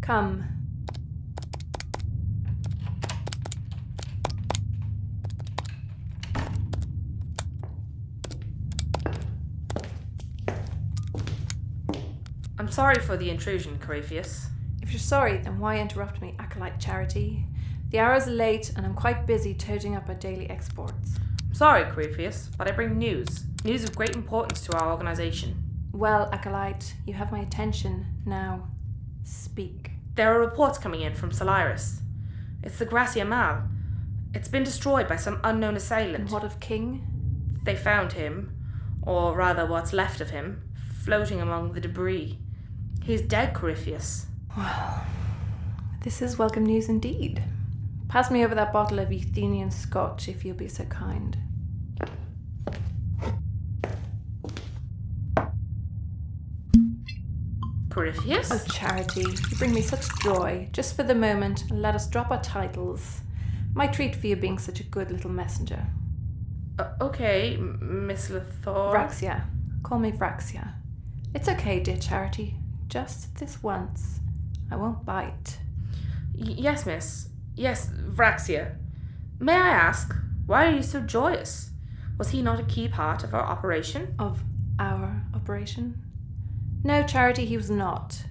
Come. I'm sorry for the intrusion, Corypheus. If you're sorry, then why interrupt me, Acolyte Charity? The hour's late and I'm quite busy toting up our daily exports. I'm sorry, Corypheus, but I bring news. News of great importance to our organisation. Well, Acolyte, you have my attention. Now, speak. There are reports coming in from Solaris. It's the Gracia Mal. It's been destroyed by some unknown assailant. And what of King? They found him, or rather what's left of him, floating among the debris. He's dead, Corypheus. Well, this is welcome news indeed. Pass me over that bottle of Euthenian Scotch, if you'll be so kind. Corypheus? Oh, Charity, you bring me such joy. Just for the moment, let us drop our titles. My treat for you being such a good little messenger. Okay, Miss Lethor. Vraxia. Call me Vraxia. It's okay, dear Charity. Just this once. I won't bite. Yes, miss. Yes, Vraxia. May I ask, why are you so joyous? Was he not a key part of our operation? Of our operation? No, Charity, he was not.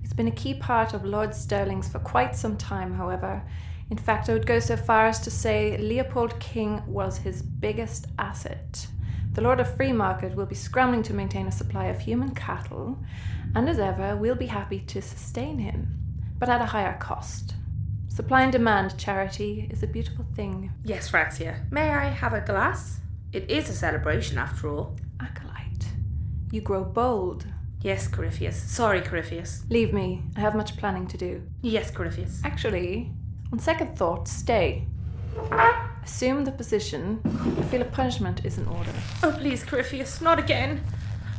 He's been a key part of Lord Sterling's for quite some time, however. In fact, I would go so far as to say Leopold King was his biggest asset. The Lord of Freemarket will be scrambling to maintain a supply of human cattle, and as ever, we'll be happy to sustain him, but at a higher cost. Supply and demand, Charity, is a beautiful thing. Yes, Vraxia. May I have a glass? It is a celebration, after all. Acolyte, you grow bold. Yes, Corypheus. Sorry, Corypheus. Leave me. I have much planning to do. Yes, Corypheus. Actually, on second thought, stay. Assume the position. I feel a punishment is in order. Oh, please, Corypheus, not again.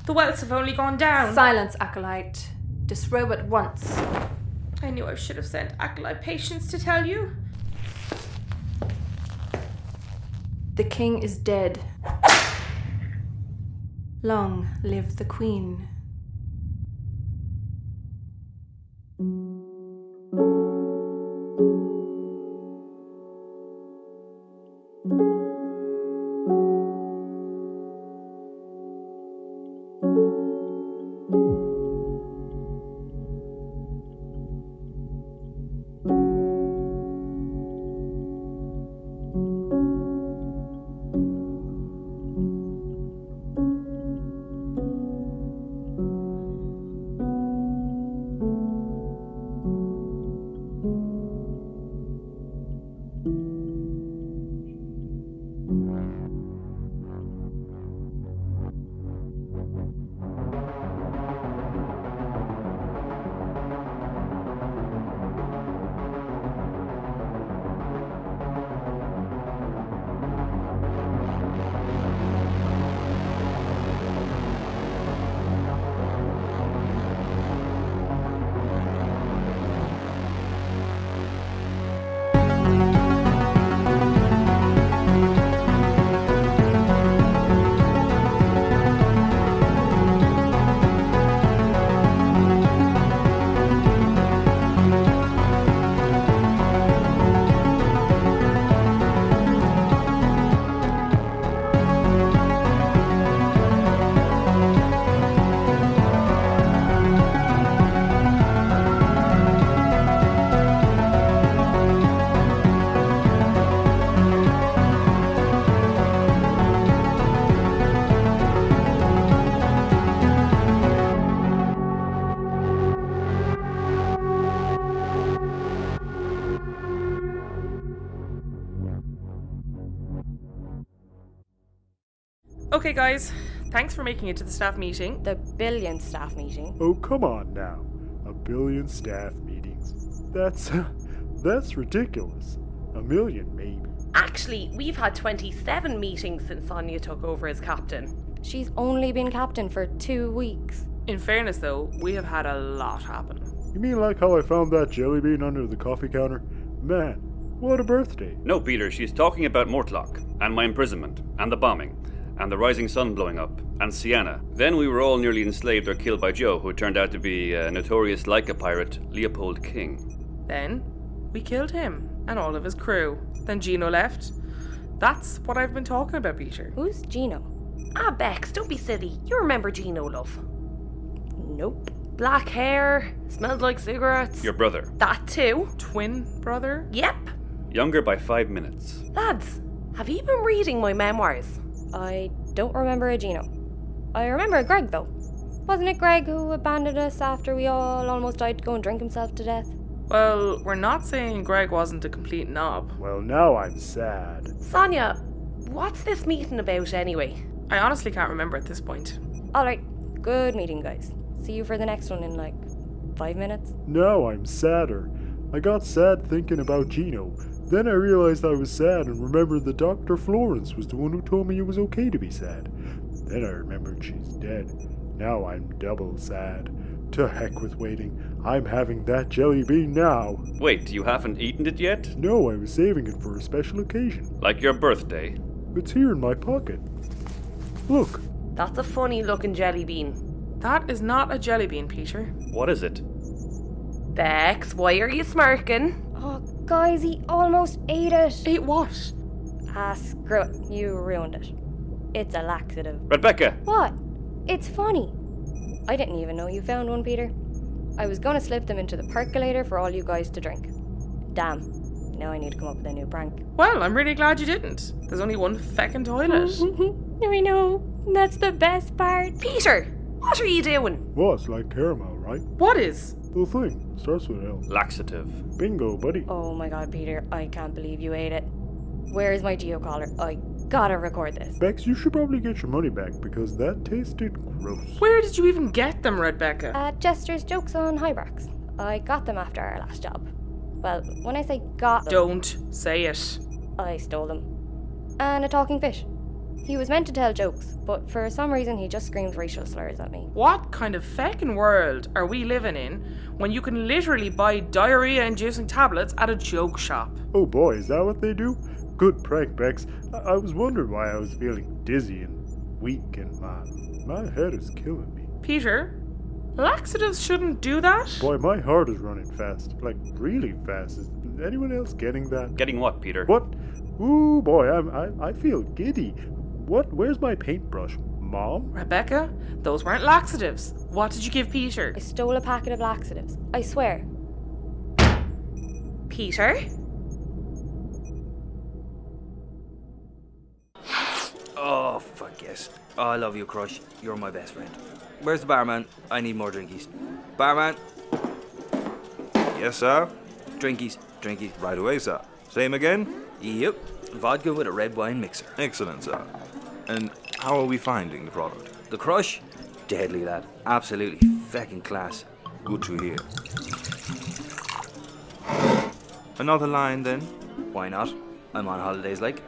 The welts have only gone down. Silence, Acolyte. Disrobe at once. I knew I should have sent Acolyte Patience to tell you. The king is dead. Long live the queen. Okay, guys. Thanks for making it to the staff meeting. The billionth staff meeting. Oh, come on now. 1 billion staff meetings. That's ridiculous. 1 million, maybe. Actually, we've had 27 meetings since Sonia took over as captain. She's only been captain for 2 weeks. In fairness, though, we have had a lot happen. You mean like how I found that jelly bean under the coffee counter? Man, what a birthday. No, Peter, she's talking about Mortlock, and my imprisonment, and the bombing, and the rising sun blowing up, and Sienna. Then we were all nearly enslaved or killed by Joe, who turned out to be a notorious Leica pirate, Leopold King. Then we killed him and all of his crew. Then Gino left. That's what I've been talking about, Peter. Who's Gino? Ah, Bex, don't be silly. You remember Gino, love. Nope. Black hair, smelled like cigarettes. Your brother. That too. Twin brother? Yep. Younger by 5 minutes. Lads, have you been reading my memoirs? I don't remember a Gino. I remember a Greg, though. Wasn't it Greg who abandoned us after we all almost died to go and drink himself to death? Well, we're not saying Greg wasn't a complete knob. Well, now I'm sad. Sonia, what's this meeting about anyway? I honestly can't remember at this point. Alright, good meeting, guys. See you for the next one in like 5 minutes. Now I'm sadder. I got sad thinking about Gino. Then I realized I was sad and remembered that Dr. Florence was the one who told me it was okay to be sad. Then I remembered she's dead. Now I'm double sad. To heck with waiting. I'm having that jelly bean now. Wait, you haven't eaten it yet? No, I was saving it for a special occasion. Like your birthday? It's here in my pocket. Look. That's a funny looking jelly bean. That is not a jelly bean, Peter. What is it? Bex, why are you smirking? Oh, guys, he almost ate it. Ate what? Ah, screw it. You ruined it. It's a laxative. Rebecca! What? It's funny. I didn't even know you found one, Peter. I was gonna slip them into the percolator for all you guys to drink. Damn. Now I need to come up with a new prank. Well, I'm really glad you didn't. There's only one feckin' toilet. I know. That's the best part. Peter, what are you doing? What's like caramel, right? What is? The thing starts with L. Laxative. Bingo, buddy. Oh my god, Peter. I can't believe you ate it. Where's my geocaller? I gotta record this. Bex, you should probably get your money back because that tasted gross. Where did you even get them, Rebecca? At Jester's Jokes on Highbracks. I got them after our last job. Well, when I say got them, Don't say it. I stole them. And a talking fish. He was meant to tell jokes, but for some reason he just screamed racial slurs at me. What kind of feckin' world are we living in when you can literally buy diarrhea-inducing tablets at a joke shop? Oh boy, is that what they do? Good prank, Bex. I was wondering why I was feeling dizzy and weak and my head is killing me. Peter, laxatives shouldn't do that. Boy, my heart is running fast. Like, really fast. Is anyone else getting that? Getting what, Peter? What? Ooh, boy, I feel giddy. What? Where's my paintbrush? Mom? Rebecca, those weren't laxatives. What did you give Peter? I stole a packet of laxatives. I swear. Peter? Oh, fuck yes. Oh, I love you, Crush. You're my best friend. Where's the barman? I need more drinkies. Barman? Yes, sir. Drinkies. Right away, sir. Same again? Yep. Vodka with a red wine mixer. Excellent, sir. And how are we finding the product? The Crush? Deadly, lad. Absolutely feckin' class. Good to hear. Another line, then? Why not? I'm on holidays, like.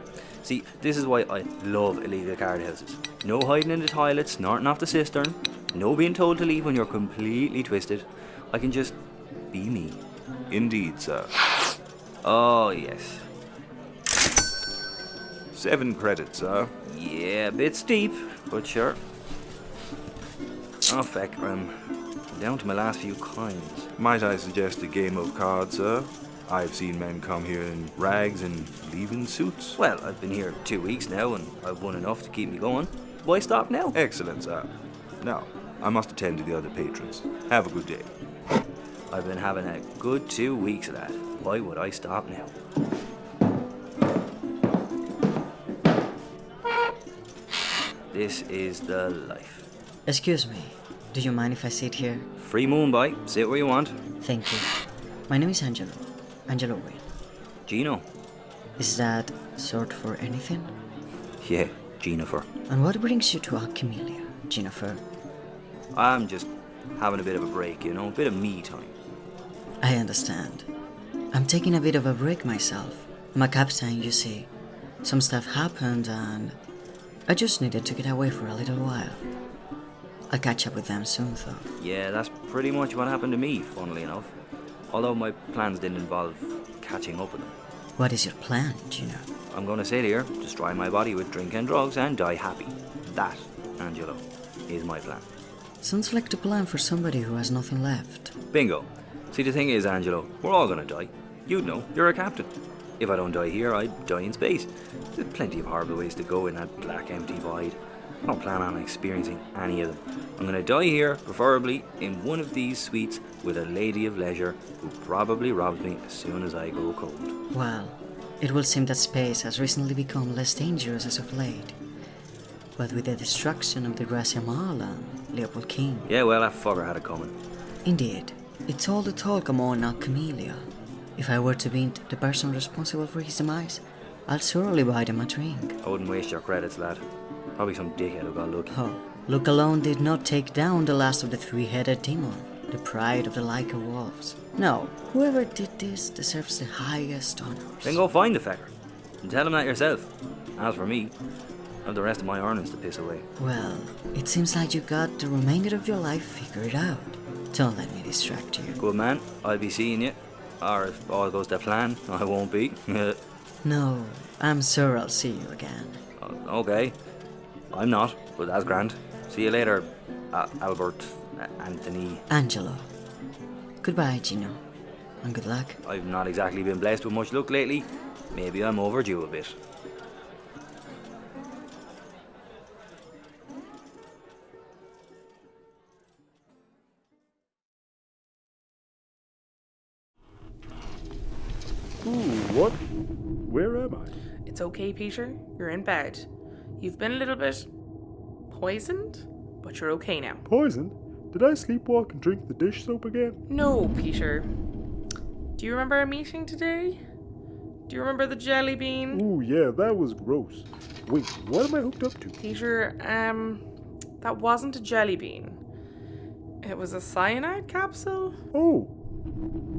See, this is why I love illegal card houses. No hiding in the toilet, snorting off the cistern. No being told to leave when you're completely twisted. I can just be me. Indeed, sir. Oh, yes. 7 credits, sir. Yeah, a bit steep, but sure. Oh, feck, down to my last few coins. Might I suggest a game of cards, sir? I've seen men come here in rags and leave in suits. Well, I've been here 2 weeks now, and I've won enough to keep me going. Why stop now? Excellent, sir. Now, I must attend to the other patrons. Have a good day. I've been having a good 2 weeks of that. Why would I stop now? This is the life. Excuse me, do you mind if I sit here? Free moon boy, sit where you want. Thank you. My name is Angelo. Angelo Wayne. Gino. Is that short for anything? Yeah, Jennifer. And what brings you to Alchemelia, Jennifer? I'm just having a bit of a break, you know, a bit of me time. I understand. I'm taking a bit of a break myself. I'm a captain, you see. Some stuff happened and I just needed to get away for a little while. I'll catch up with them soon, though. Yeah, that's pretty much what happened to me, funnily enough. Although my plans didn't involve catching up with them. What is your plan, Gino? I'm gonna sit here, destroy my body with drink and drugs, and die happy. That, Angelo, is my plan. Sounds like the plan for somebody who has nothing left. Bingo. See, the thing is, Angelo, we're all gonna die. You'd know, you're a captain. If I don't die here, I'd die in space. There's plenty of horrible ways to go in that black, empty void. I don't plan on experiencing any of them. I'm gonna die here, preferably in one of these suites with a lady of leisure who probably robs me as soon as I go cold. Well, it will seem that space has recently become less dangerous as of late. But with the destruction of the Gracia Mall and Leopold King... Yeah, well, that fucker had it coming. Indeed. It's all the talk among now Camellia. If I were to be the person responsible for his demise, I'll surely buy them a drink. I wouldn't waste your credits, lad. Probably some dickhead who got lucky. Oh, luck alone did not take down the last of the three-headed demon, the pride of the Lyca wolves. No, whoever did this deserves the highest honors. Then go find the fecker and tell him that yourself. As for me, I have the rest of my earnings to piss away. Well, it seems like you got the remainder of your life figured out. Don't let me distract you. Good man, I'll be seeing you. Or if all goes to plan, I won't be. No, I'm sure I'll see you again. Okay. I'm not, but that's grand. See you later, Albert, Anthony. Angelo. Goodbye, Gino. And good luck. I've not exactly been blessed with much luck lately. Maybe I'm overdue a bit. Ooh, what? Where am I? It's okay, Peter. You're in bed. You've been a little bit poisoned, but you're okay now. Poisoned? Did I sleepwalk and drink the dish soap again? No, Peter. Do you remember our meeting today? Do you remember the jelly bean? Ooh, yeah, that was gross. Wait, what am I hooked up to? Peter, that wasn't a jelly bean. It was a cyanide capsule. Oh,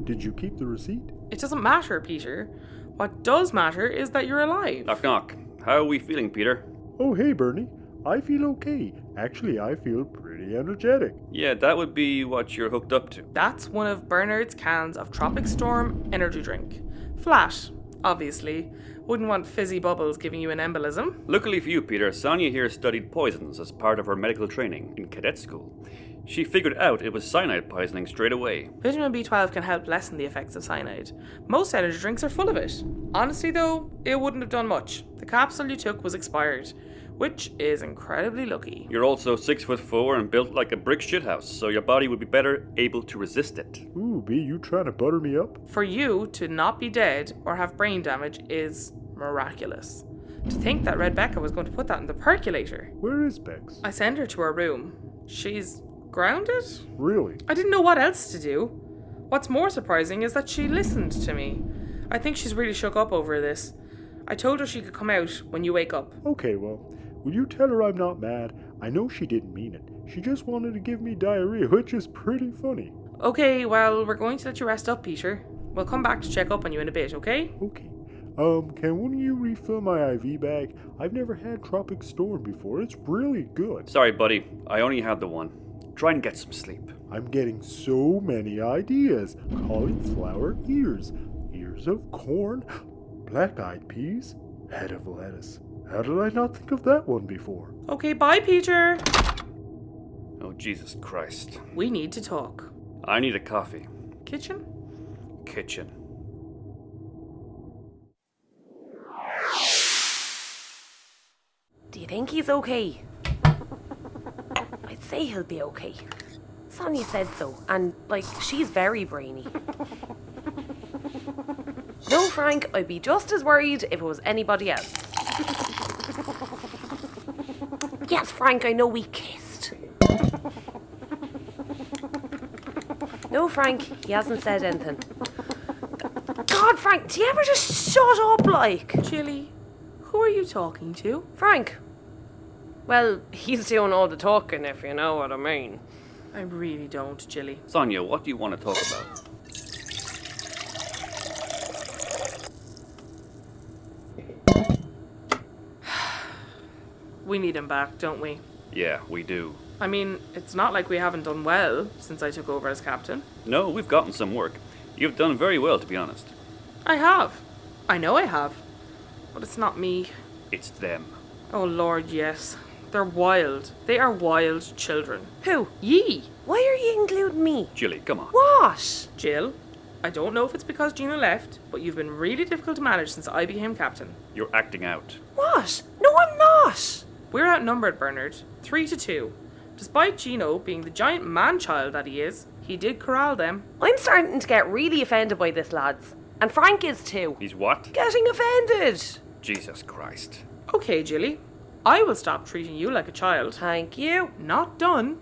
did you keep the receipt? It doesn't matter, Peter. What does matter is that you're alive. Knock, knock. How are we feeling, Peter? Oh, hey, Bernie. I feel okay. Actually, I feel pretty energetic. Yeah, that would be what you're hooked up to. That's one of Bernard's cans of Tropic Storm energy drink. Flat, obviously. Wouldn't want fizzy bubbles giving you an embolism. Luckily for you, Peter, Sonia here studied poisons as part of her medical training in cadet school. She figured out it was cyanide poisoning straight away. Vitamin B12 can help lessen the effects of cyanide. Most energy drinks are full of it. Honestly though, it wouldn't have done much. The capsule you took was expired, which is incredibly lucky. You're also 6'4" and built like a brick shithouse, so your body would be better able to resist it. Ooh, B, you trying to butter me up? For you to not be dead or have brain damage is miraculous. To think that Rebecca was going to put that in the percolator. Where is Bex? I sent her to her room. She's grounded? Really? I didn't know what else to do. What's more surprising is that she listened to me. I think she's really shook up over this. I told her she could come out when you wake up. Okay, well, will you tell her I'm not mad? I know she didn't mean it. She just wanted to give me diarrhea, which is pretty funny. Okay, well, we're going to let you rest up, Peter. We'll come back to check up on you in a bit, okay? Okay. Can one of you refill my IV bag? I've never had Tropic Storm before. It's really good. Sorry, buddy. I only had the one. Try and get some sleep. I'm getting so many ideas. Cauliflower ears, ears of corn, black-eyed peas, head of lettuce. How did I not think of that one before? Okay, bye, Peter. Oh, Jesus Christ. We need to talk. I need a coffee. Kitchen? Kitchen. Do you think he's okay? I'd say he'll be okay. Sonia said so, and, she's very brainy. No, Frank, I'd be just as worried if it was anybody else. Yes, Frank, I know we kissed. No, Frank, he hasn't said anything. God, Frank, do you ever just shut up, Chili, who are you talking to? Frank. Well, he's doing all the talking, if you know what I mean. I really don't, Jilly. Sonia, what do you want to talk about? We need him back, don't we? Yeah, we do. I mean, it's not like we haven't done well since I took over as captain. No, we've gotten some work. You've done very well, to be honest. I have. I know I have. But it's not me. It's them. Oh Lord, yes. They're wild. They are wild children. Who? Ye! Why are you including me? Jilly, come on. What? Jill, I don't know if it's because Gino left, but you've been really difficult to manage since I became captain. You're acting out. What? No, I'm not. We're outnumbered, Bernard. 3-2. Despite Gino being the giant man-child that he is, he did corral them. I'm starting to get really offended by this, lads. And Frank is too. He's what? Getting offended. Jesus Christ. Okay, Jilly. I will stop treating you like a child. Thank you. Not done.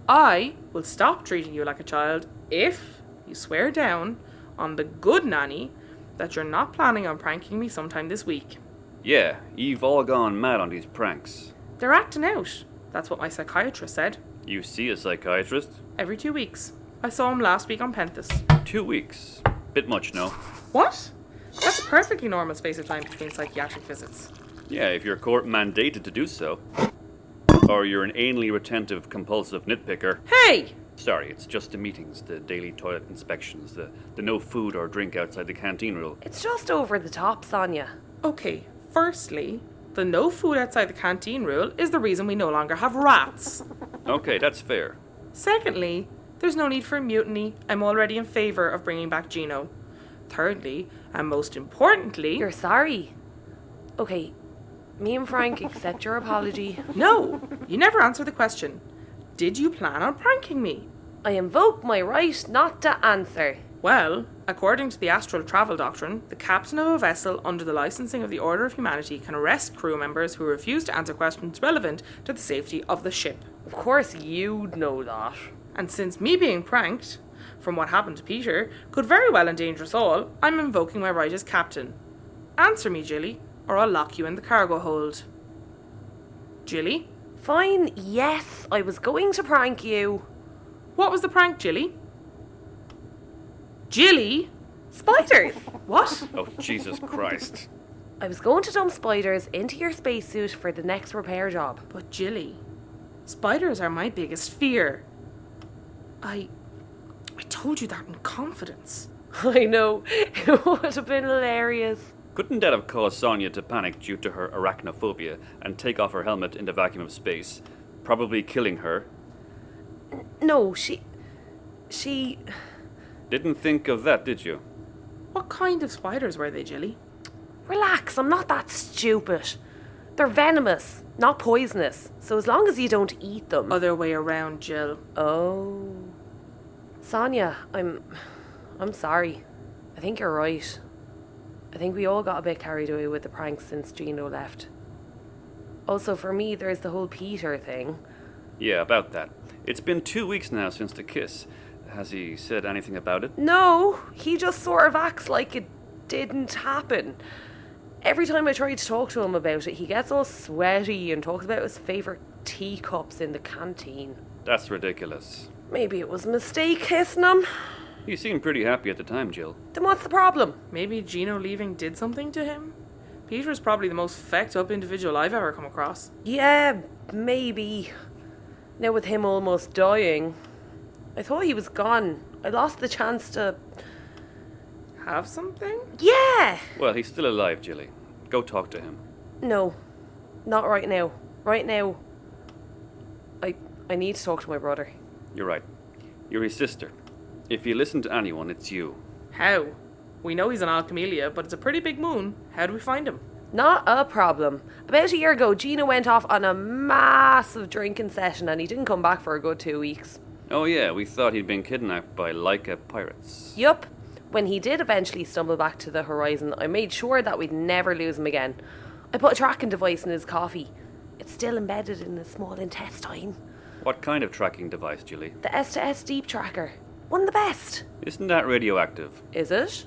I will stop treating you like a child if you swear down on the good nanny that you're not planning on pranking me sometime this week. Yeah, you've all gone mad on these pranks. They're acting out. That's what my psychiatrist said. You see a psychiatrist? Every 2 weeks. I saw him last week on Penthus. 2 weeks. Bit much, no? What? That's a perfectly normal space of time between psychiatric visits. Yeah, if your court mandated to do so. Or you're an anally retentive, compulsive nitpicker. Hey! Sorry, it's just the meetings, the daily toilet inspections, the no food or drink outside the canteen rule. It's just over the top, Sonia. Okay, firstly, the no food outside the canteen rule is the reason we no longer have rats. Okay, that's fair. Secondly, there's no need for mutiny. I'm already in favour of bringing back Gino. Thirdly, and most importantly... You're sorry. Okay, me and Frank accept your apology. No, you never answered the question. Did you plan on pranking me? I invoke my right not to answer. Well, according to the astral travel doctrine, the captain of a vessel under the licensing of the Order of Humanity can arrest crew members who refuse to answer questions relevant to the safety of the ship. Of course you'd know that. And since me being pranked, from what happened to Peter, could very well endanger us all, I'm invoking my right as captain. Answer me, Jilly, or I'll lock you in the cargo hold. Jilly? Fine, yes, I was going to prank you. What was the prank, Jilly? Jilly? Spiders! What? Oh, Jesus Christ. I was going to dump spiders into your spacesuit for the next repair job. But Jilly, spiders are my biggest fear. I told you that in confidence. I know, it would have been hilarious. Couldn't that have caused Sonia to panic due to her arachnophobia and take off her helmet in the vacuum of space, probably killing her? No, she... Didn't think of that, did you? What kind of spiders were they, Jilly? Relax, I'm not that stupid. They're venomous, not poisonous, so as long as you don't eat them... Other way around, Jill. Oh... Sonia, I'm sorry. I think you're right. I think we all got a bit carried away with the pranks since Gino left. Also, for me, there's the whole Peter thing. Yeah, about that. It's been 2 weeks now since the kiss. Has he said anything about it? No, he just sort of acts like it didn't happen. Every time I try to talk to him about it, he gets all sweaty and talks about his favourite teacups in the canteen. That's ridiculous. Maybe it was a mistake kissing him. You seemed pretty happy at the time, Jill. Then what's the problem? Maybe Gino leaving did something to him? Peter's probably the most fecked up individual I've ever come across. Yeah, maybe. Now with him almost dying, I thought he was gone. I lost the chance to... Have something? Yeah! Well, he's still alive, Jilly. Go talk to him. No, not right now. Right now, I need to talk to my brother. You're right. You're his sister. If you listen to anyone, it's you. How? We know he's an Alchemelia, but it's a pretty big moon. How do we find him? Not a problem. About a year ago, Gino went off on a massive drinking session and he didn't come back for a good 2 weeks. Oh yeah, we thought he'd been kidnapped by Laika pirates. Yup. When he did eventually stumble back to the horizon, I made sure that we'd never lose him again. I put a tracking device in his coffee. It's still embedded in his small intestine. What kind of tracking device, Jilly? The S2S Deep Tracker. One of the best. Isn't that radioactive? Is it?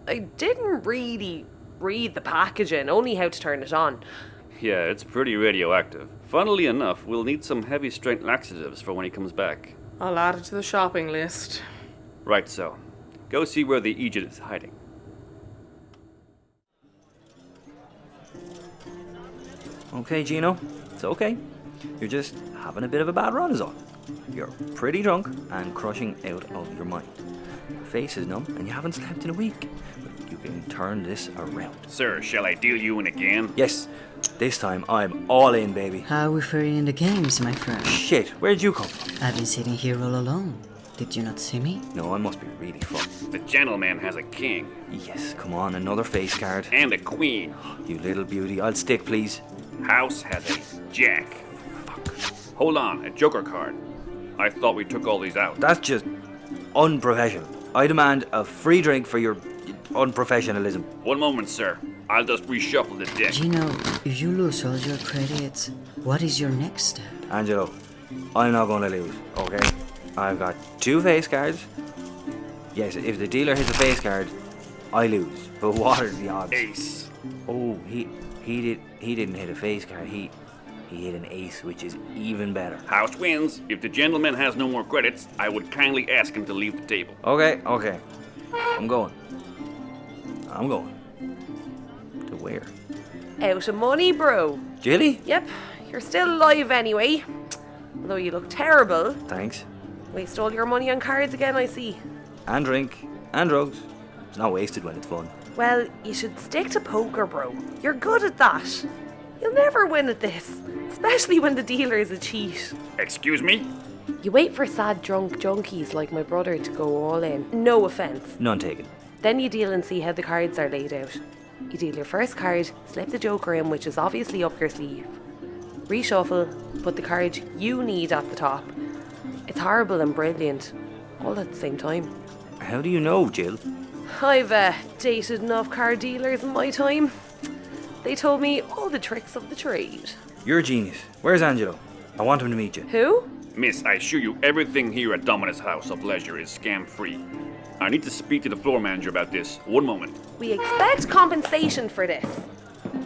I didn't really read the packaging, only how to turn it on. Yeah, it's pretty radioactive. Funnily enough, we'll need some heavy-strength laxatives for when he comes back. I'll add it to the shopping list. Right so. Go see where the Aegis is hiding. Okay, Gino, it's okay. You're just having a bit of a bad run is all. You're pretty drunk and crushing out of your mind. Your face is numb and you haven't slept in a week. you can turn this around. Sir, shall I deal you in again? Yes, this time I'm all in, baby. How are we faring in the games, my friend? Shit, where'd you come from? I've been sitting here all alone. Did you not see me? No, I must be really fucked. The gentleman has a king. Yes, come on, another face card. And a queen. You little beauty, I'll stick, please. House has a jack. Fuck. Hold on, a joker card. I thought we took all these out. That's just unprofessional. I demand a free drink for your unprofessionalism. One moment, sir. I'll just reshuffle the deck. Gino, if you lose all your credits, what is your next step? Angelo, I'm not gonna lose, okay? I've got 2 face cards. Yes, if the dealer hits a face card, I lose. But what are the odds? Ace. Oh, he didn't hit a face card. He hit an ace, which is even better. House wins. If the gentleman has no more credits, I would kindly ask him to leave the table. Okay. I'm going. To where? Out of money, bro. Jilly? Yep, you're still alive anyway. Although you look terrible. Thanks. Waste all your money on cards again, I see. And drink. And drugs. It's not wasted when it's fun. Well, you should stick to poker, bro. You're good at that. You'll never win at this. Especially when the dealer is a cheat. Excuse me? You wait for sad drunk junkies like my brother to go all in. No offence. None taken. Then you deal and see how the cards are laid out. You deal your first card, slip the joker in, which is obviously up your sleeve. Reshuffle, put the card you need at the top. It's horrible and brilliant, all at the same time. How do you know, Jill? I've dated enough card dealers in my time. They told me all the tricks of the trade. You're a genius. Where's Angelo? I want him to meet you. Who? Miss, I assure you everything here at Dominus House of Leisure is scam-free. I need to speak to the floor manager about this. One moment. We expect compensation for this.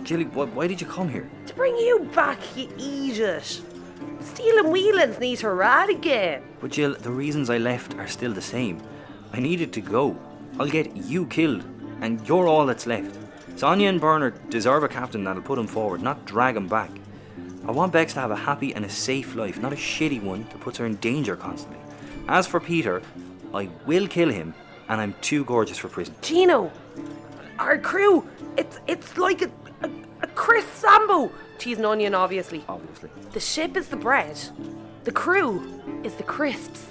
Jilly, why did you come here? To bring you back, you idiot. Stealing wheelings need to rat again. But Jill, the reasons I left are still the same. I needed to go. I'll get you killed, and you're all that's left. Sonia and Bernard deserve a captain that'll put him forward, not drag him back. I want Bex to have a happy and a safe life, not a shitty one that puts her in danger constantly. As for Peter, I will kill him, and I'm too gorgeous for prison. Gino, our crew, it's like a crisp sambo. Cheese and onion, obviously. Obviously. The ship is the bread. The crew is the crisps.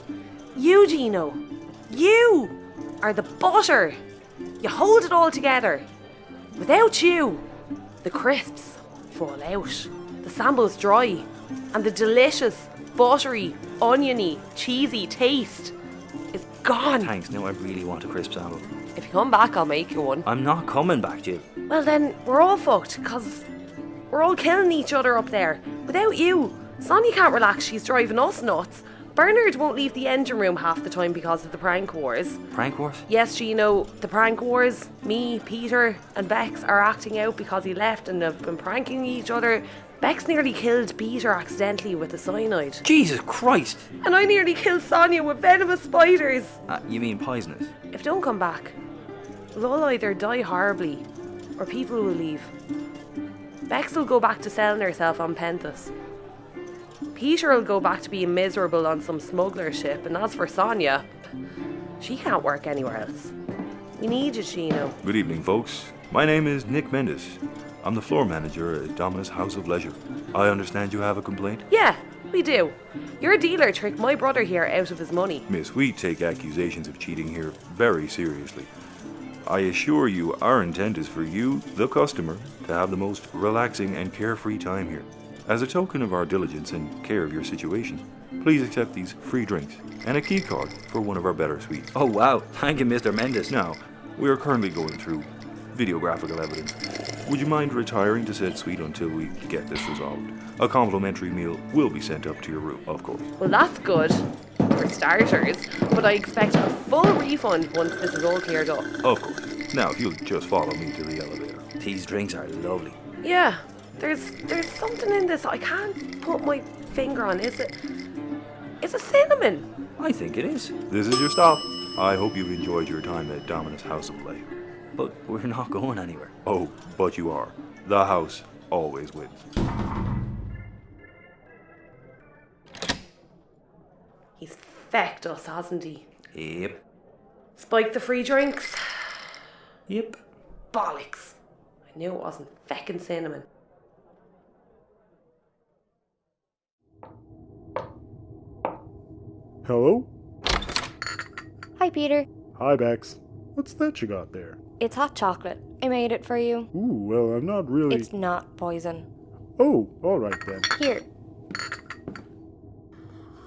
You, Gino, you are the butter. You hold it all together. Without you, the crisps fall out. The sambo's dry. And the delicious, buttery, oniony, cheesy taste is gone. Thanks, now I really want a crisp sample. If you come back, I'll make you one. I'm not coming back, Jill. Well then, we're all fucked, because we're all killing each other up there. Without you, Sonia can't relax, she's driving us nuts. Bernard won't leave the engine room half the time because of the prank wars. Prank wars? Yes, Gino, the prank wars. Me, Peter and Bex are acting out because he left and have been pranking each other. Bex nearly killed Peter accidentally with the cyanide. Jesus Christ! And I nearly killed Sonia with venomous spiders. You mean poisonous? If don't come back, we'll all either die horribly or people will leave. Bex will go back to selling herself on Penthus. Peter will go back to being miserable on some smuggler ship, and as for Sonia, she can't work anywhere else. We need you, Gino. Good evening, folks. My name is Nick Mendes. I'm the floor manager at Dominus House of Leisure. I understand you have a complaint? Yeah, we do. Your dealer tricked my brother here out of his money. Miss, we take accusations of cheating here very seriously. I assure you our intent is for you, the customer, to have the most relaxing and carefree time here. As a token of our diligence and care of your situation, please accept these free drinks and a key card for one of our better suites. Oh wow, thank you, Mr. Mendes. Now, we are currently going through videographical evidence. Would you mind retiring to said suite until we get this resolved? A complimentary meal will be sent up to your room, of course. Well, that's good, for starters, but I expect a full refund once this is all cleared up. Of course. Now, if you'll just follow me to the elevator. These drinks are lovely. Yeah, there's something in this I can't put my finger on. Is it cinnamon? I think it is. This is your stop. I hope you've enjoyed your time at Dominus House of Leisure. But we're not going anywhere. Oh, but you are. The house always wins. He's fecked us, hasn't he? Yep. Spike the free drinks. Yep. bollocks. I knew it wasn't feckin' cinnamon. Hello? Hi, Peter. Hi, Bex. What's that you got there? It's hot chocolate. I made it for you. Ooh, well, I'm not really... It's not poison. Oh, alright then. Here.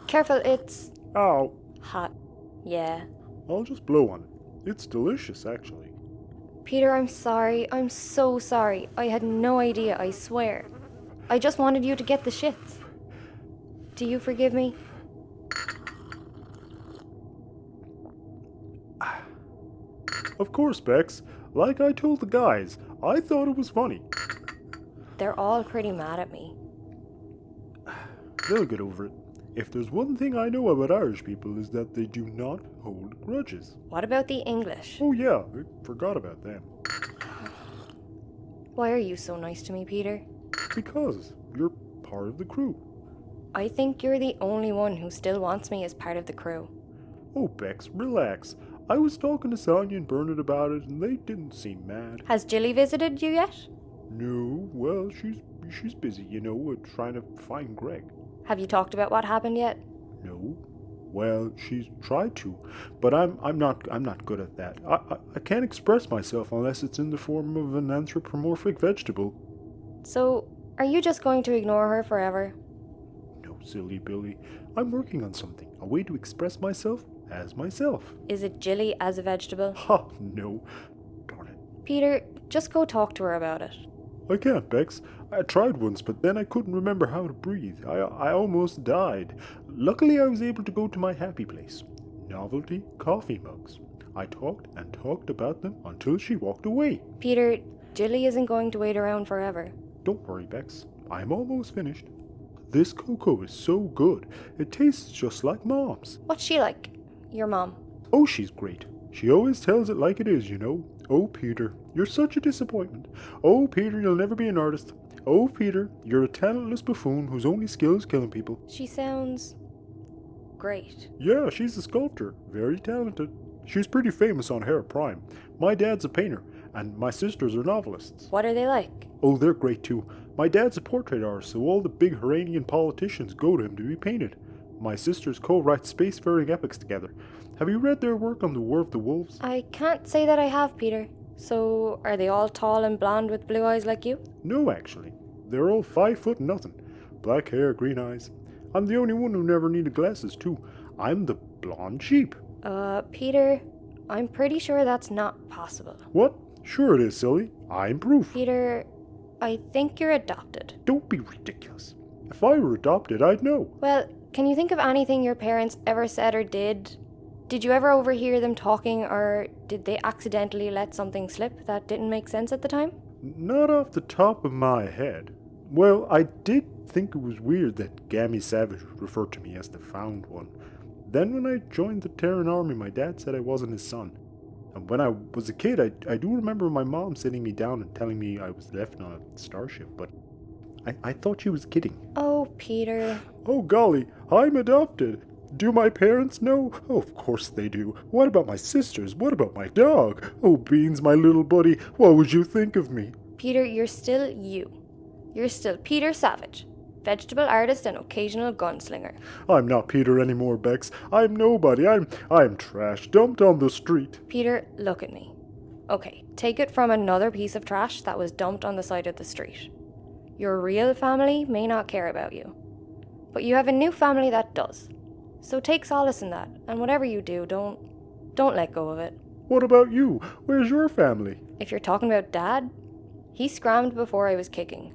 Careful, it's Ow. hot. Yeah. I'll just blow on it. It's delicious, actually. Peter, I'm sorry. I'm so sorry. I had no idea, I swear. I just wanted you to get the shits. Do you forgive me? Of course, Bex. Like I told the guys, I thought it was funny. They're all pretty mad at me. They'll get over it. If there's one thing I know about Irish people is that they do not hold grudges. What about the English? Oh yeah, I forgot about them. Why are you so nice to me, Peter? Because you're part of the crew. I think you're the only one who still wants me as part of the crew. Oh, Bex, relax. I was talking to Sonia and Bernard about it, and they didn't seem mad. Has Jilly visited you yet? No, well, she's busy, trying to find Greg. Have you talked about what happened yet? No. Well, she's tried to, but I'm not good at that. I can't express myself unless it's in the form of an anthropomorphic vegetable. So, are you just going to ignore her forever? No, silly Billy. I'm working on something. A way to express myself as myself. Is it Jilly as a vegetable? Ha, no. Darn it. Peter, just go talk to her about it. I can't, Bex. I tried once, but then I couldn't remember how to breathe. I almost died. Luckily, I was able to go to my happy place. Novelty coffee mugs. I talked and talked about them until she walked away. Peter, Jilly isn't going to wait around forever. Don't worry, Bex. I'm almost finished. This cocoa is so good. It tastes just like Mom's. What's she like? Your mom? Oh, she's great. She always tells it like it is, Oh, Peter, you're such a disappointment. Oh, Peter, you'll never be an artist. Oh, Peter, you're a talentless buffoon whose only skill is killing people. She sounds great. Yeah, she's a sculptor. Very talented. She's pretty famous on Hera Prime. My dad's a painter, and my sisters are novelists. What are they like? Oh, they're great too. My dad's a portrait artist, so all the big Iranian politicians go to him to be painted. My sisters co-write spacefaring epics together. Have you read their work on the War of the Wolves? I can't say that I have, Peter. So, are they all tall and blonde with blue eyes like you? No, actually. They're all 5 foot nothing. Black hair, green eyes. I'm the only one who never needed glasses, too. I'm the blonde sheep. Peter, I'm pretty sure that's not possible. What? Sure it is, silly. I'm proof. Peter, I think you're adopted. Don't be ridiculous. If I were adopted, I'd know. Well, can you think of anything your parents ever said or did? Did you ever overhear them talking, or did they accidentally let something slip that didn't make sense at the time? Not off the top of my head. Well, I did think it was weird that Gammy Savage referred to me as the found one. Then when I joined the Terran Army, my dad said I wasn't his son. And when I was a kid, I do remember my mom sitting me down and telling me I was left on a starship, but I thought she was kidding. Oh, Peter. Oh, golly, I'm adopted. Do my parents know? Oh, of course they do. What about my sisters? What about my dog? Oh, Beans, my little buddy, what would you think of me? Peter, you're still you. You're still Peter Savage, vegetable artist and occasional gunslinger. I'm not Peter anymore, Bex. I'm nobody. I'm trash dumped on the street. Peter, look at me. Okay, take it from another piece of trash that was dumped on the side of the street. Your real family may not care about you, but you have a new family that does. So take solace in that, and whatever you do, don't let go of it. What about you? Where's your family? If you're talking about Dad, he scrammed before I was kicking.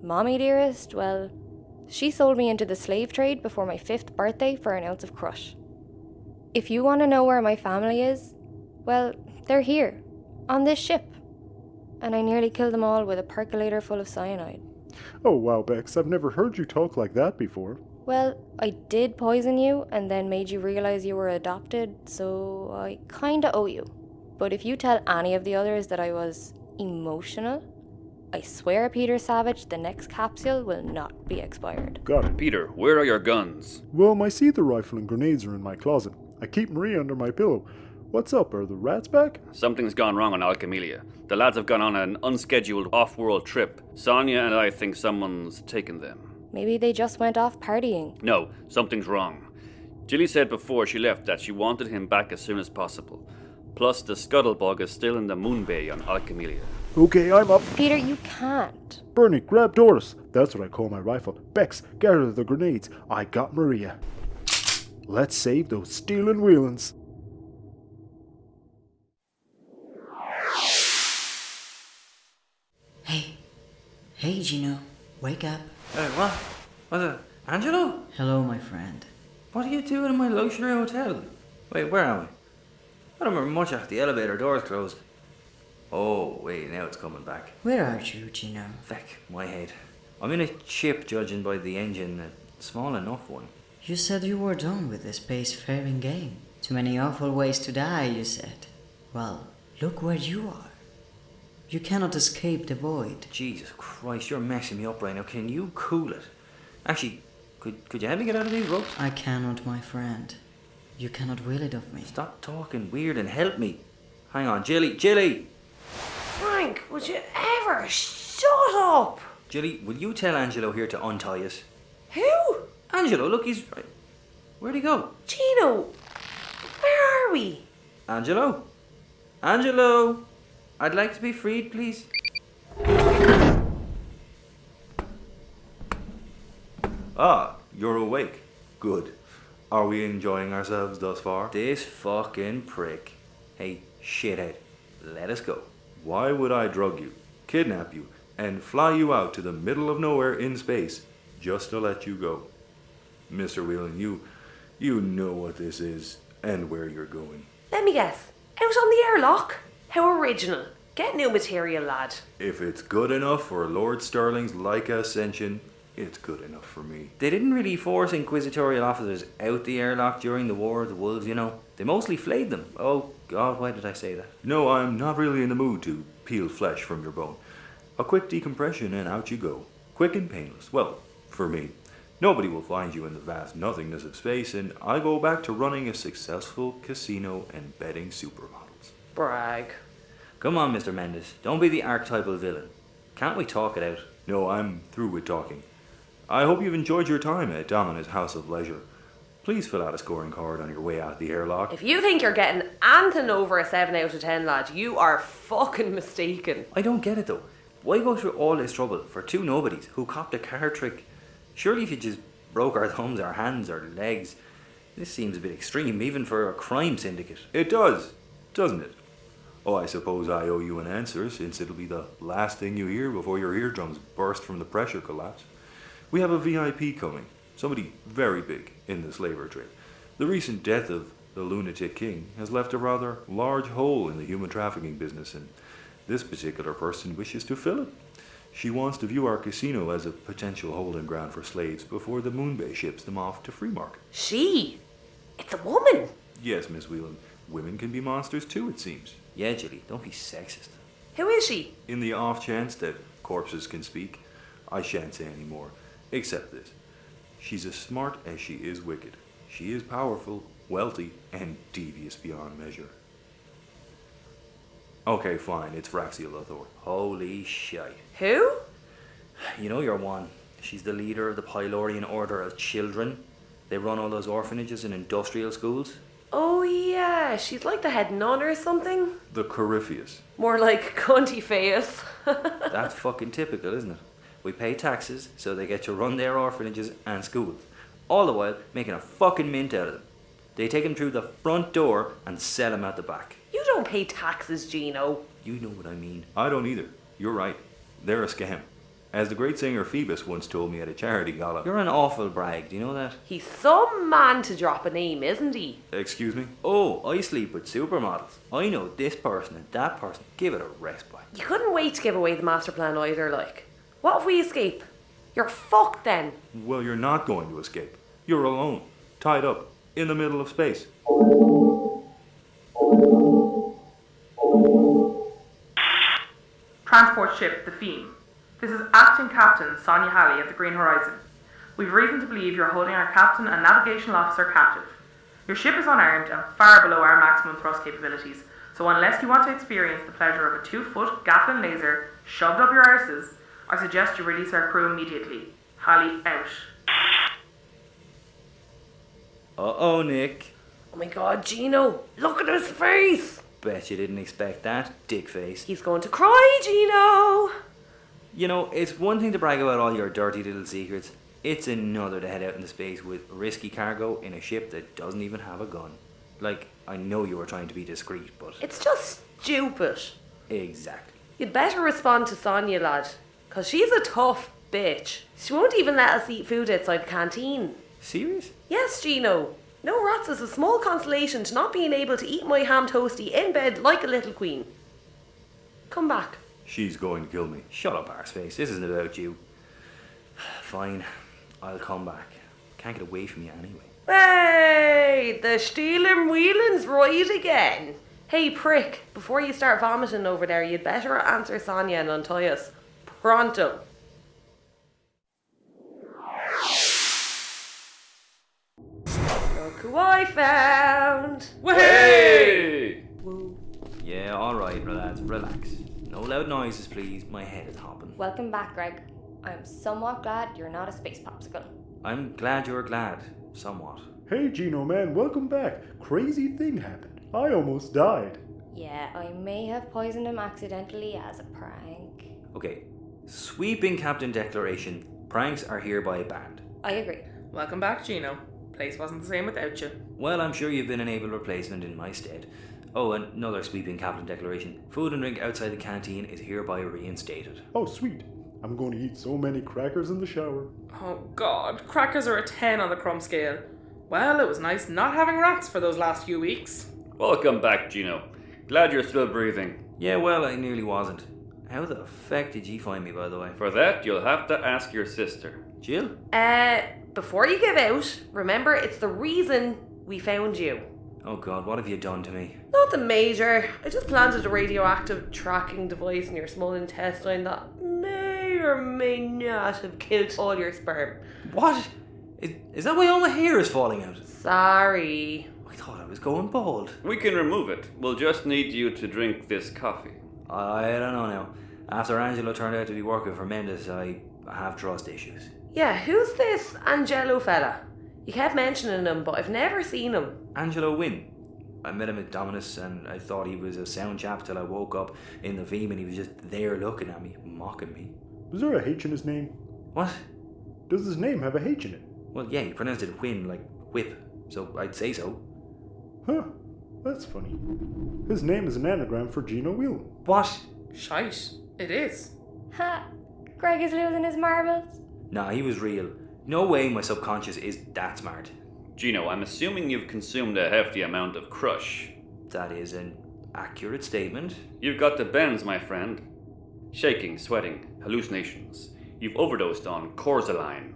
Mommy dearest, well, she sold me into the slave trade before my 5th birthday for an ounce of crush. If you want to know where my family is, well, they're here, on this ship. And I nearly killed them all with a percolator full of cyanide. Oh, wow, Bex, I've never heard you talk like that before. Well, I did poison you and then made you realize you were adopted, so I kinda owe you. But if you tell any of the others that I was emotional, I swear, Peter Savage, the next capsule will not be expired. Got it. Peter, where are your guns? Well, my Caesar rifle and grenades are in my closet. I keep Marie under my pillow. What's up? Are the rats back? Something's gone wrong on Alchemelia. The lads have gone on an unscheduled off-world trip. Sonia and I think someone's taken them. Maybe they just went off partying. No, something's wrong. Jilly said before she left that she wanted him back as soon as possible. Plus, the scuttlebug is still in the moon bay on Alchemelia. Okay, I'm up. Peter, you can't. Bernie, grab Doris. That's what I call my rifle. Bex, gather the grenades. I got Maria. Let's save those stealing wheelins. Hey, Gino. Wake up. What? What's it? Angelo? Hello, my friend. What are you doing in my luxury hotel? Wait, where am I? I don't remember much after the elevator doors closed. Oh, wait, now it's coming back. Where are you, Gino? Feck, my head. I'm in a ship, judging by the engine, a small enough one. You said you were done with the spacefaring game. Too many awful ways to die, you said. Well, look where you are. You cannot escape the void. Jesus Christ, you're messing me up right now. Can you cool it? Actually, could you help me get out of these ropes? I cannot, my friend. You cannot will it of me. Stop talking weird and help me. Hang on, Jilly! Frank, would you ever shut up? Jilly, will you tell Angelo here to untie us? Who? Angelo, look, he's... right. Where'd he go? Gino, where are we? Angelo? I'd like to be freed, please. Ah, you're awake. Good. Are we enjoying ourselves thus far? This fucking prick. Hey, shithead, let us go. Why would I drug you, kidnap you, and fly you out to the middle of nowhere in space just to let you go? Mr. Whelan, you know what this is and where you're going. Let me guess. Out on the airlock? How original. Get new material, lad. If it's good enough for Lord Sterling's Leica Ascension, it's good enough for me. They didn't really force inquisitorial officers out the airlock during the War of the Wolves, you know. They mostly flayed them. Oh, God, why did I say that? No, I'm not really in the mood to peel flesh from your bone. A quick decompression and out you go. Quick and painless. Well, for me. Nobody will find you in the vast nothingness of space, and I go back to running a successful casino and betting supermodels. Brag. Come on, Mr. Mendes. Don't be the archetypal villain. Can't we talk it out? No, I'm through with talking. I hope you've enjoyed your time at Domina's House of Leisure. Please fill out a scoring card on your way out the airlock. If you think you're getting anything over a 7 out of 10, lad, you are fucking mistaken. I don't get it, though. Why go through all this trouble for two nobodies who copped a card trick? Surely if you just broke our thumbs, our hands, our legs... This seems a bit extreme, even for a crime syndicate. It does, doesn't it? Oh, I suppose I owe you an answer, since it'll be the last thing you hear before your eardrums burst from the pressure collapse. We have a VIP coming, somebody very big in the slaver trade. The recent death of the lunatic king has left a rather large hole in the human trafficking business, and this particular person wishes to fill it. She wants to view our casino as a potential holding ground for slaves before the Moonbay ships them off to free market. She? It's a woman. Yes, Miss Whelan. Women can be monsters too, it seems. Yeah, Jilly, don't be sexist. Who is she? In the off chance that corpses can speak, I shan't say any more, except this. She's as smart as she is wicked. She is powerful, wealthy, and devious beyond measure. Okay, fine, it's Fraxia Lothor. Holy shite. Who? You know your one. She's the leader of the Pylorian Order of Children. They run all those orphanages and industrial schools. Oh yeah, she's like the head nun or something. The Corypheus. More like cunty face. That's fucking typical, isn't it? We pay taxes so they get to run their orphanages and schools, all the while making a fucking mint out of them. They take them through the front door and sell them out the back. You don't pay taxes, Gino. You know what I mean. I don't either. You're right. They're a scam. As the great singer Phoebus once told me at a charity gala. You're an awful brag, do you know that? He's some man to drop a name, isn't he? Excuse me? Oh, I sleep with supermodels. I know this person and that person. Give it a rest, boy. You couldn't wait to give away the master plan either, like. What if we escape? You're fucked then. Well, you're not going to escape. You're alone, tied up, in the middle of space. Transport ship, the Fiend. This is Acting Captain Sonia Halley of the Green Horizon. We've reason to believe you're holding our captain and navigational officer captive. Your ship is unarmed and far below our maximum thrust capabilities, so unless you want to experience the pleasure of a 2-foot Gatling laser shoved up your arses, I suggest you release our crew immediately. Holly out. Uh-oh, Nick. Oh my god, Gino, look at his face! Bet you didn't expect that, dick face. He's going to cry, Gino! You know, it's one thing to brag about all your dirty little secrets. It's another to head out into space with risky cargo in a ship that doesn't even have a gun. Like, I know you were trying to be discreet, but... It's just stupid. Exactly. You'd better respond to Sonia, lad, 'cause she's a tough bitch. She won't even let us eat food outside the canteen. Serious? Yes, Gino. No rats is a small consolation to not being able to eat my ham toasty in bed like a little queen. Come back. She's going to kill me. Shut up, arseface. This isn't about you. Fine. I'll come back. Can't get away from you anyway. Hey, the stealing wheeling's right again. Hey, prick, before you start vomiting over there, you'd better answer Sonia and untie us. Pronto. Look who I found. Hey! Yeah, alright, lads. Relax. No loud noises, please. My head is hopping. Welcome back, Greg. I'm somewhat glad you're not a space popsicle. I'm glad you're glad. Somewhat. Hey Gino man, welcome back. Crazy thing happened. I almost died. Yeah, I may have poisoned him accidentally as a prank. Okay. Sweeping Captain Declaration. Pranks are hereby banned. I agree. Welcome back, Gino. Place wasn't the same without you. Well, I'm sure you've been an able replacement in my stead. Oh, and another sweeping Captain Declaration. Food and drink outside the canteen is hereby reinstated. Oh sweet. I'm going to eat so many crackers in the shower. Oh god, crackers are a 10 on the crumb scale. Well, it was nice not having rats for those last few weeks. Welcome back, Gino. Glad you're still breathing. Yeah, well, I nearly wasn't. How the feck did you find me, by the way? For that, you'll have to ask your sister. Jill? Before you give out, remember it's the reason we found you. Oh god, what have you done to me? Nothing major. I just planted a radioactive tracking device in your small intestine that may or may not have killed all your sperm. What? Is that why all my hair is falling out? Sorry. I thought I was going bald. We can remove it. We'll just need you to drink this coffee. I don't know now. After Angelo turned out to be working for Mendes, I have trust issues. Yeah, who's this Angelo fella? You kept mentioning him, but I've never seen him. Angelo Wynn. I met him at Dominus and I thought he was a sound chap till I woke up in the Veem and he was just there looking at me, mocking me. Was there a H in his name? What? Does his name have a H in it? Well, yeah, he pronounced it Wynn, like whip, so I'd say so. Huh, that's funny. His name is an anagram for Gino Whelan. What? Shite, it is. Ha! Greg is losing his marbles. Nah, he was real. No way my subconscious is that smart. Gino, I'm assuming you've consumed a hefty amount of crush. That is an accurate statement. You've got the bends, my friend. Shaking, sweating, hallucinations. You've overdosed on Corzaline.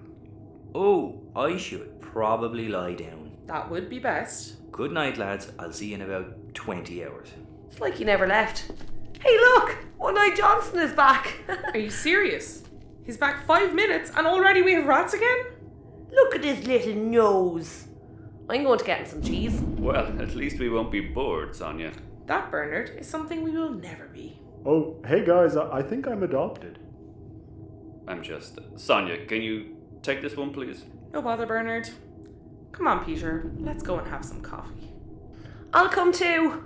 Oh, I should probably lie down. That would be best. Good night, lads. I'll see you in about 20 hours. It's like he never left. Hey look! One Eye Johnson is back! Are you serious? He's back 5 minutes and already we have rats again? Look at his little nose. I'm going to get him some cheese. Well, at least we won't be bored, Sonia. That, Bernard, is something we will never be. Oh, hey guys, I think I'm adopted. I'm just... Sonia, can you take this one, please? No bother, Bernard. Come on, Peter. Let's go and have some coffee. I'll come too.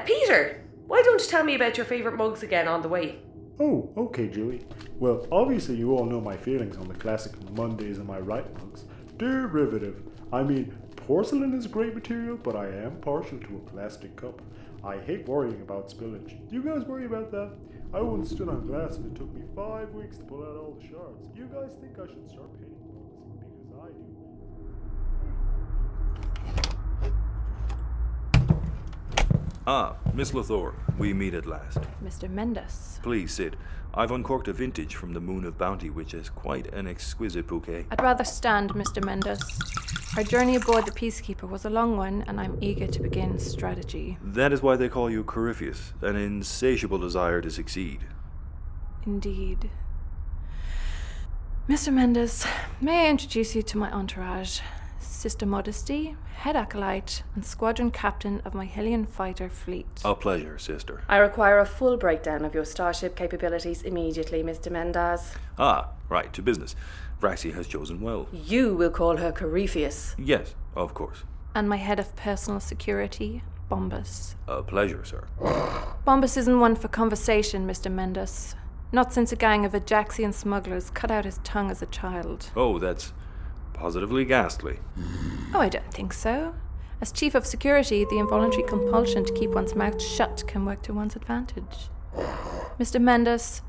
Peter, why don't you tell me about your favourite mugs again on the way? Oh, okay, Julie. Well, obviously you all know my feelings on the classic Mondays and my right mugs. Derivative. I mean, porcelain is a great material, but I am partial to a plastic cup. I hate worrying about spillage. Do you guys worry about that? I once stood on glass and it took me 5 weeks to pull out all the shards. You guys think I should start painting mugs? Because I do. Ah, Miss Lathor, we meet at last. Mr. Mendes. Please sit. I've uncorked a vintage from the Moon of Bounty, which is quite an exquisite bouquet. I'd rather stand, Mr. Mendes. Our journey aboard the Peacekeeper was a long one, and I'm eager to begin strategy. That is why they call you Corypheus, an insatiable desire to succeed. Indeed. Mr. Mendes, may I introduce you to my entourage? Sister Modesty, head acolyte and squadron captain of my Hellion fighter fleet. A pleasure, sister. I require a full breakdown of your starship capabilities immediately, Mr. Mendaz. Ah, right, to business. Vraxia has chosen well. You will call her Corypheus. Yes, of course. And my head of personal security, Bombus. A pleasure, sir. Bombus isn't one for conversation, Mr. Mendes. Not since a gang of Ajaxian smugglers cut out his tongue as a child. Oh, that's positively ghastly. Oh, I don't think so. As chief of security, the involuntary compulsion to keep one's mouth shut can work to one's advantage. Mr. Mendes,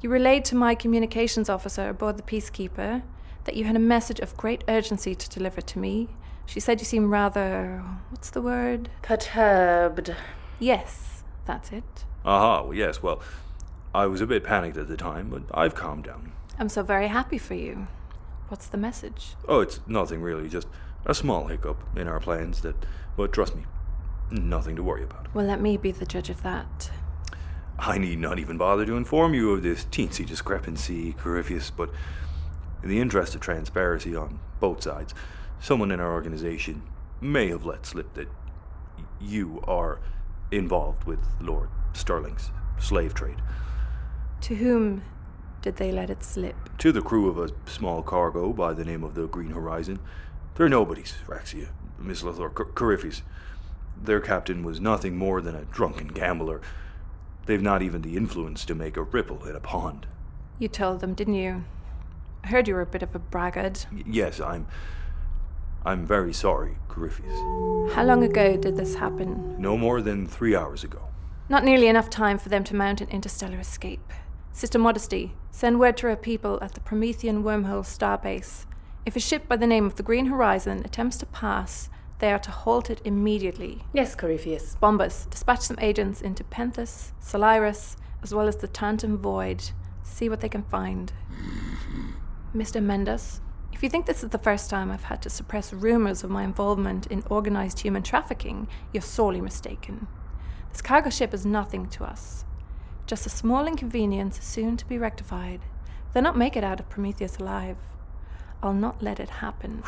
you relayed to my communications officer aboard the Peacekeeper that you had a message of great urgency to deliver to me. She said you seem rather... what's the word? Perturbed. Yes, that's it. Aha, well, yes, well, I was a bit panicked at the time, but I've calmed down. I'm so very happy for you. What's the message? Oh, it's nothing really, just a small hiccup in our plans but trust me, nothing to worry about. Well, let me be the judge of that. I need not even bother to inform you of this teensy discrepancy, Corypheus, but in the interest of transparency on both sides, someone in our organization may have let slip that you are involved with Lord Sterling's slave trade. To whom did they let it slip? To the crew of a small cargo by the name of the Green Horizon. They're nobodies, Vraxia, Miss Luthor, Corypheus. Their captain was nothing more than a drunken gambler. They've not even the influence to make a ripple in a pond. You told them, didn't you? I heard you were a bit of a braggart. Yes, I'm very sorry, Corypheus. How long ago did this happen? No more than 3 hours ago. Not nearly enough time for them to mount an interstellar escape. Sister Modesty, send word to her people at the Promethean Wormhole Starbase. If a ship by the name of the Green Horizon attempts to pass, they are to halt it immediately. Yes, Corypheus. Bombus, dispatch some agents into Penthus, Solaris, as well as the Tantum Void. See what they can find. Mr. Mendes, if you think this is the first time I've had to suppress rumors of my involvement in organized human trafficking, you're sorely mistaken. This cargo ship is nothing to us. Just a small inconvenience soon to be rectified. They'll not make it out of Prometheus alive. I'll not let it happen.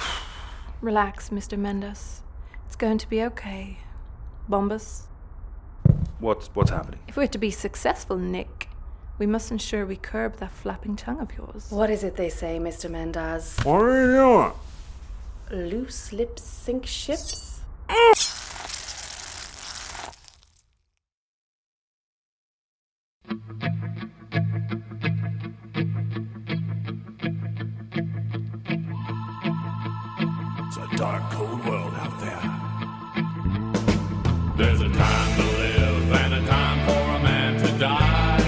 Relax, Mr. Mendes. It's going to be okay. Bombus? What's happening? If we're to be successful, Nick, we must ensure we curb that flapping tongue of yours. What is it they say, Mr. Mendaz? What are you doing? Loose lips sink ships? It's a dark, cold world out there. There's a time to live and a time for a man to die.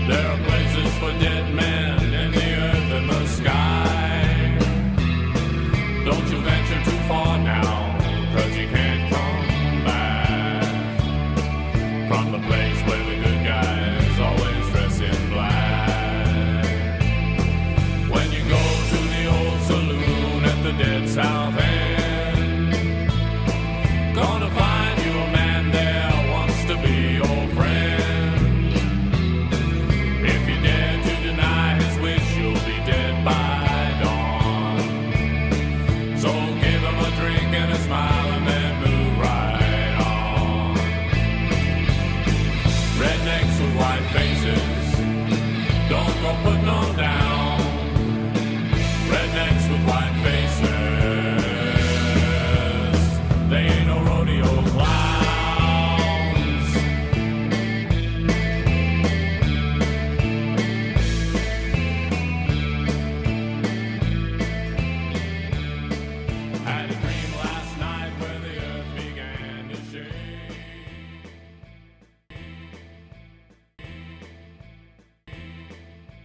There are places for dead men in the earth and the sky. Don't you venture too far now, 'cause you can't come back from the place where the good guys always dress in black. When you go to the old saloon at the dead South End, gonna find you a man there wants to be your friend. If you dare to deny his wish, you'll be dead by dawn. So give him a drink and a smile and then move right on. Rednecks with white faces, don't go putting on down. Rednecks with white faces, they ain't no rodeo clown.